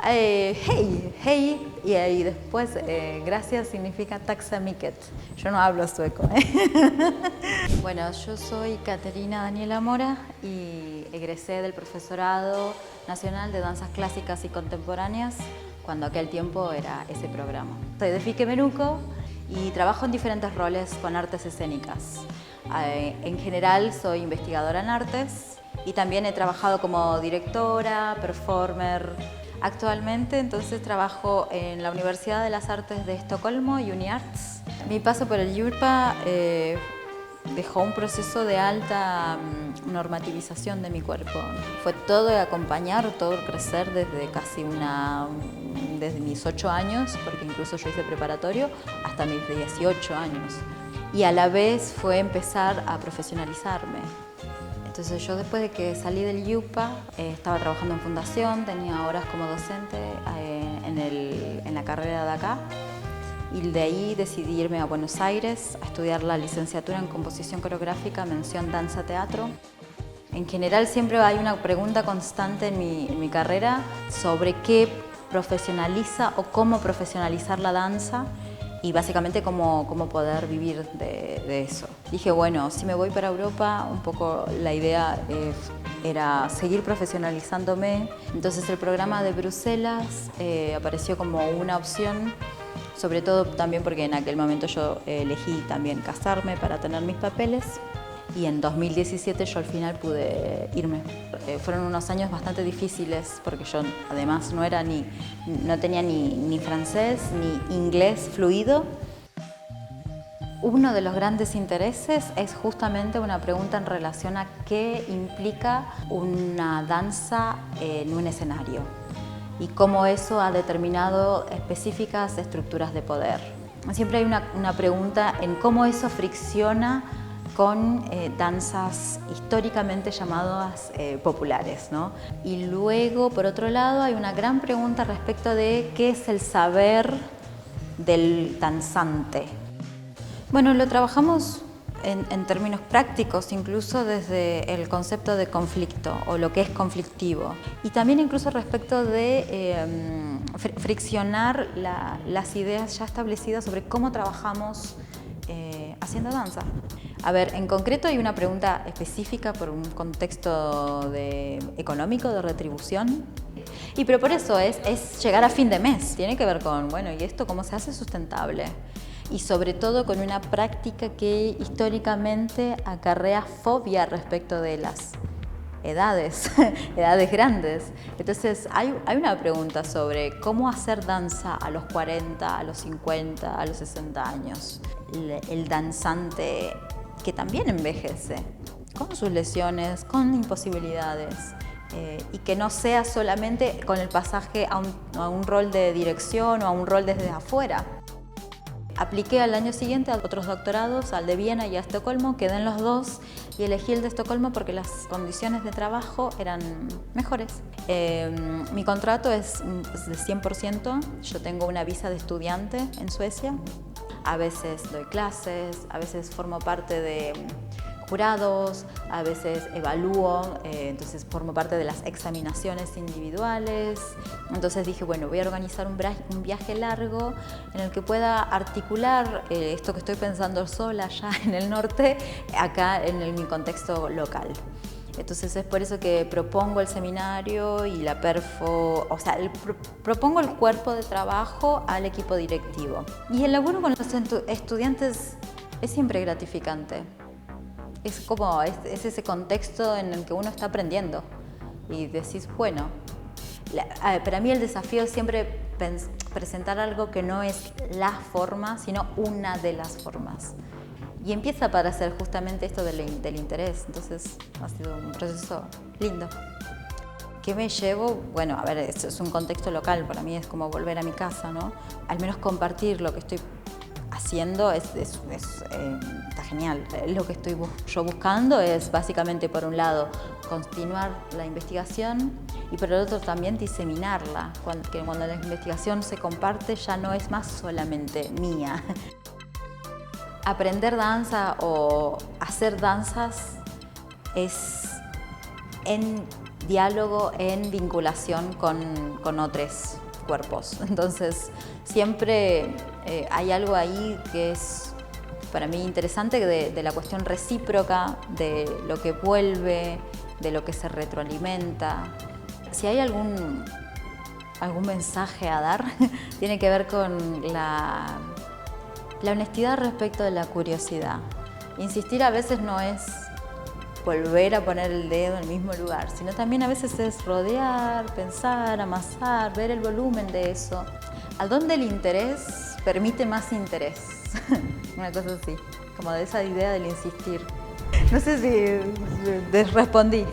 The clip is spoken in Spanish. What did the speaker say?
Hey, y después gracias significa taxamiket. Yo no hablo sueco. Bueno, yo soy Caterina Daniela Mora y egresé del Profesorado Nacional de Danzas Clásicas y Contemporáneas cuando aquel tiempo era ese programa. Soy de Fiquemenuco y trabajo en diferentes roles con artes escénicas. En general soy investigadora en artes y también he trabajado como directora, performer. Actualmente entonces trabajo en la Universidad de las Artes de Estocolmo, UniArts. Mi paso por el YURPA dejó un proceso de alta normativización de mi cuerpo. Fue todo de acompañar, todo crecer desde mis 8 años, porque incluso yo hice preparatorio, hasta mis 18 años. Y a la vez fue empezar a profesionalizarme. Entonces yo después de que salí del YUPA estaba trabajando en fundación, tenía horas como docente en la carrera de acá y de ahí decidí irme a Buenos Aires a estudiar la licenciatura en composición coreográfica, mención danza teatro. En general siempre hay una pregunta constante en mi carrera sobre qué profesionaliza o cómo profesionalizar la danza y básicamente cómo poder vivir de eso. Dije, bueno, si me voy para Europa, un poco la idea era seguir profesionalizándome. Entonces el programa de Bruselas apareció como una opción, sobre todo también porque en aquel momento yo elegí también casarme para tener mis papeles. Y en 2017 yo al final pude irme. Fueron unos años bastante difíciles porque yo además no tenía ni francés ni inglés fluido. Uno de los grandes intereses es justamente una pregunta en relación a qué implica una danza en un escenario y cómo eso ha determinado específicas estructuras de poder. Siempre hay una pregunta en cómo eso fricciona con danzas históricamente llamadas populares, ¿no? Y luego, por otro lado, hay una gran pregunta respecto de qué es el saber del danzante. Bueno, lo trabajamos en términos prácticos, incluso desde el concepto de conflicto o lo que es conflictivo. Y también incluso respecto de friccionar las ideas ya establecidas sobre cómo trabajamos haciendo danza. A ver, en concreto hay una pregunta específica por un contexto económico, de retribución. Pero por eso es llegar a fin de mes. Tiene que ver con, bueno, ¿y esto cómo se hace sustentable? Y sobre todo con una práctica que históricamente acarrea fobia respecto de las edades grandes. Entonces hay una pregunta sobre cómo hacer danza a los 40, a los 50, a los 60 años. El danzante que también envejece, con sus lesiones, con imposibilidades, y que no sea solamente con el pasaje a un rol de dirección o a un rol desde afuera. Apliqué al año siguiente a otros doctorados, al de Viena y a Estocolmo, quedé en los dos y elegí el de Estocolmo porque las condiciones de trabajo eran mejores. Mi contrato es de 100%, yo tengo una visa de estudiante en Suecia. A veces doy clases, a veces formo parte de jurados, a veces evalúo, entonces formo parte de las examinaciones individuales. Entonces dije, bueno, voy a organizar un viaje largo en el que pueda articular esto que estoy pensando sola allá en el norte, acá en mi contexto local. Entonces es por eso que propongo el seminario y la perfo, o sea, propongo el cuerpo de trabajo al equipo directivo. Y el laburo con los estudiantes es siempre gratificante. Es como, es ese contexto en el que uno está aprendiendo y decís, bueno, para mí el desafío es siempre presentar algo que no es la forma, sino una de las formas. Y empieza para hacer justamente esto del interés. Entonces ha sido un proceso lindo. ¿Qué me llevo? Bueno, a ver, es un contexto local, para mí es como volver a mi casa, ¿no? Al menos compartir lo que estoy haciendo está genial. Lo que estoy yo buscando es básicamente, por un lado, continuar la investigación y por el otro también diseminarla. Cuando la investigación se comparte ya no es más solamente mía. Aprender danza o hacer danzas es en diálogo en vinculación con otros cuerpos. Entonces, siempre hay algo ahí que es para mí interesante de la cuestión recíproca, de lo que vuelve, de lo que se retroalimenta. Si hay algún mensaje a dar, tiene que ver con la honestidad respecto de la curiosidad. Insistir a veces no es volver a poner el dedo en el mismo lugar, sino también a veces es rodear, pensar, amasar, ver el volumen de eso. ¿A dónde el interés permite más interés? Una cosa así, como de esa idea del insistir. No sé si respondí.